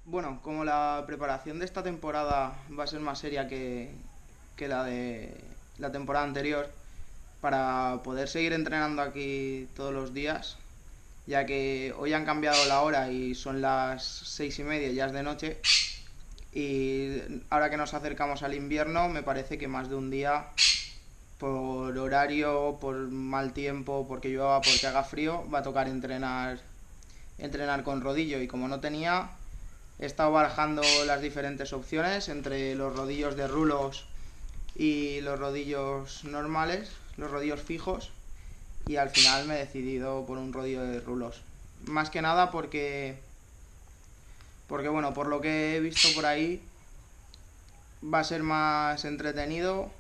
Bueno, como la preparación de esta temporada va a ser más seria que la de la temporada anterior, para poder seguir entrenando aquí todos los días, ya que hoy han cambiado la hora y son las 6:30, ya es de noche, y ahora que nos acercamos al invierno, me parece que más de un día, por horario, por mal tiempo, porque llueva, porque haga frío, va a tocar entrenar con rodillo. Y como no tenía, he estado barajando las diferentes opciones entre los rodillos de rulos y los rodillos normales, los rodillos fijos, y al final me he decidido por un rodillo de rulos. Más que nada porque bueno, por lo que he visto por ahí, va a ser más entretenido,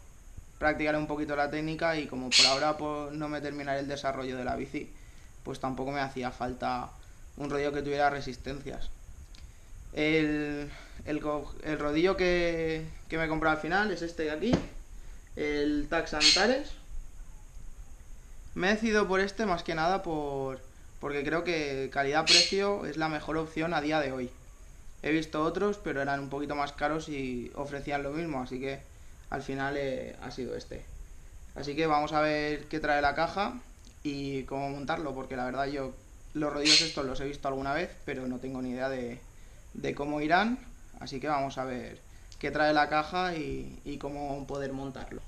practicaré un poquito la técnica y como por ahora pues, no me terminaré el desarrollo de la bici, pues tampoco me hacía falta un rodillo que tuviera resistencias. El, el rodillo que me he comprado al final es este de aquí, el Tax Antares. Me he decidido por este más que nada porque creo que calidad-precio es la mejor opción a día de hoy. He visto otros, pero eran un poquito más caros y ofrecían lo mismo, así que al final ha sido este. Así que vamos a ver qué trae la caja y cómo montarlo, porque la verdad yo los rodillos estos los he visto alguna vez, pero no tengo ni idea de cómo irán, así que vamos a ver qué trae la caja y cómo poder montarlo.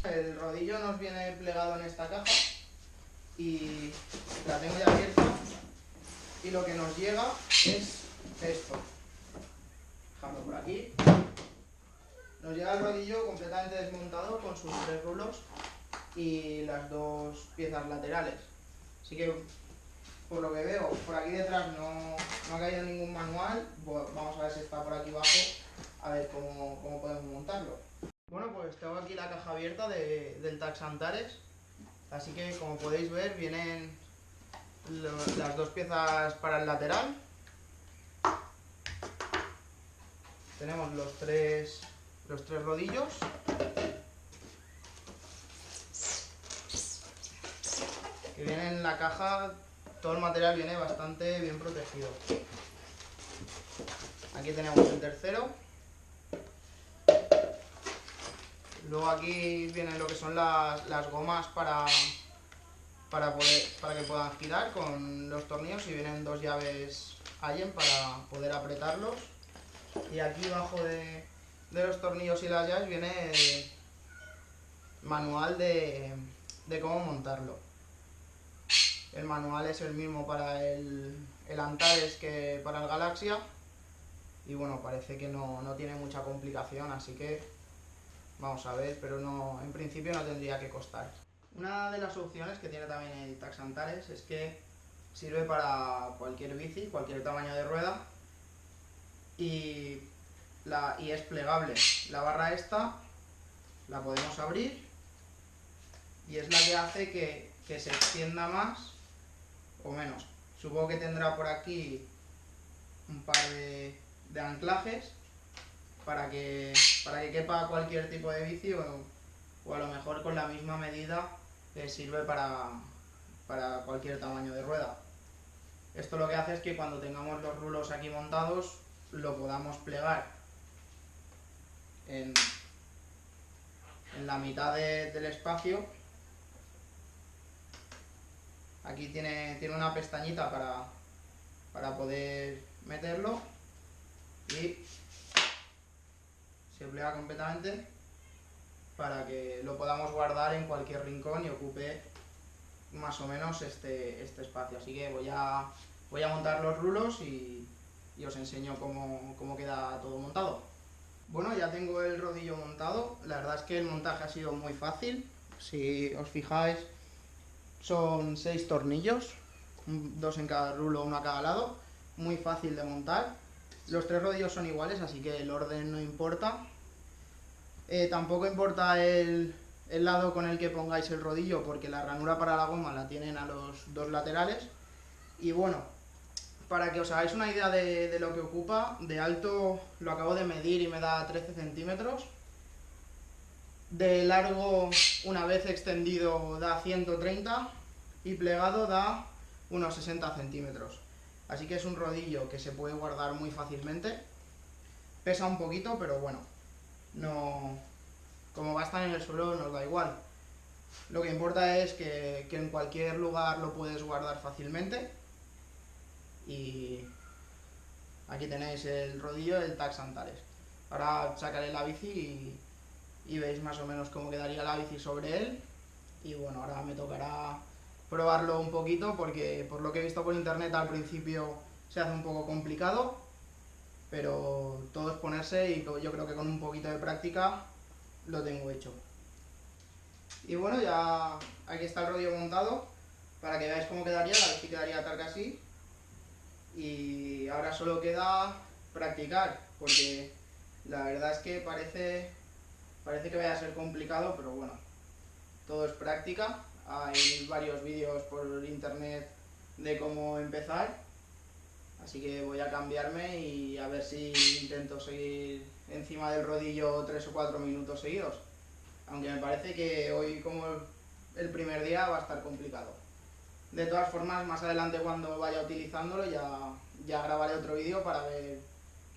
El rodillo nos viene plegado en esta caja y la tengo ya abierta, y lo que nos llega es esto. Dejamos por aquí. Nos llega el rodillo completamente desmontado con sus tres rulos y las dos piezas laterales. Así que, por lo que veo, por aquí detrás no ha caído ningún manual. Vamos a ver si está por aquí abajo, a ver cómo podemos montarlo. Bueno, pues tengo aquí la caja abierta del Tax Antares. Así que, como podéis ver, vienen las dos piezas para el lateral. Tenemos los tres rodillos. Que vienen en la caja, todo el material viene bastante bien protegido. Aquí tenemos el tercero. Luego aquí vienen lo que son las gomas para que puedan girar con los tornillos, y vienen dos llaves Allen para poder apretarlos. Y aquí debajo de los tornillos y las llaves viene el manual de cómo montarlo. El manual es el mismo para el Antares que para el Galaxia, y bueno, parece que no tiene mucha complicación, así que vamos a ver, pero no, en principio no tendría que costar. Una de las opciones que tiene también el Tax Antares es que sirve para cualquier bici, cualquier tamaño de rueda, y es plegable. La barra esta la podemos abrir y es la que hace que se extienda más o menos. Supongo que tendrá por aquí un par de anclajes para que quepa cualquier tipo de bici, o a lo mejor con la misma medida sirve para cualquier tamaño de rueda. Esto lo que hace es que cuando tengamos los rulos aquí montados lo podamos plegar en la mitad del espacio. Aquí tiene una pestañita para poder meterlo, y se plega completamente para que lo podamos guardar en cualquier rincón y ocupe más o menos este espacio. Así que voy a montar los rulos y os enseño cómo queda todo montado. Bueno, ya tengo el rodillo montado. La verdad es que el montaje ha sido muy fácil. Si os fijáis, son 6 tornillos, 2 en cada rulo, uno a cada lado. Muy fácil de montar. Los 3 rodillos son iguales, así que el orden no importa. Tampoco importa el lado con el que pongáis el rodillo, porque la ranura para la goma la tienen a los dos laterales. Y bueno, para que os hagáis una idea de lo que ocupa, de alto lo acabo de medir y me da 13 centímetros. De largo, una vez extendido, da 130, y plegado da unos 60 centímetros. Así que es un rodillo que se puede guardar muy fácilmente. Pesa un poquito, pero bueno, no, como va a estar en el suelo nos da igual. Lo que importa es que en cualquier lugar lo puedes guardar fácilmente. Y aquí tenéis el rodillo del Tacx Antares. Ahora sacaré la bici y veis más o menos cómo quedaría la bici sobre él. Y bueno, ahora me tocará probarlo un poquito porque por lo que he visto por internet al principio se hace un poco complicado, pero todo es ponerse y yo creo que con un poquito de práctica lo tengo hecho. Y bueno, ya aquí está el rodillo montado para que veáis cómo quedaría, la bici quedaría tal que así. Y ahora solo queda practicar, porque la verdad es que parece que vaya a ser complicado, pero bueno, todo es práctica. Hay varios vídeos por internet de cómo empezar, así que voy a cambiarme y a ver si intento seguir encima del rodillo 3 o 4 minutos seguidos, aunque me parece que hoy, como el primer día, va a estar complicado. De todas formas, más adelante cuando vaya utilizándolo ya grabaré otro vídeo para ver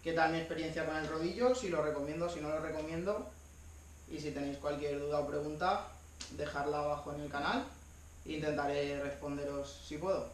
qué tal mi experiencia con el rodillo, si lo recomiendo, si no lo recomiendo. Y si tenéis cualquier duda o pregunta, dejadla abajo en el canal e intentaré responderos si puedo.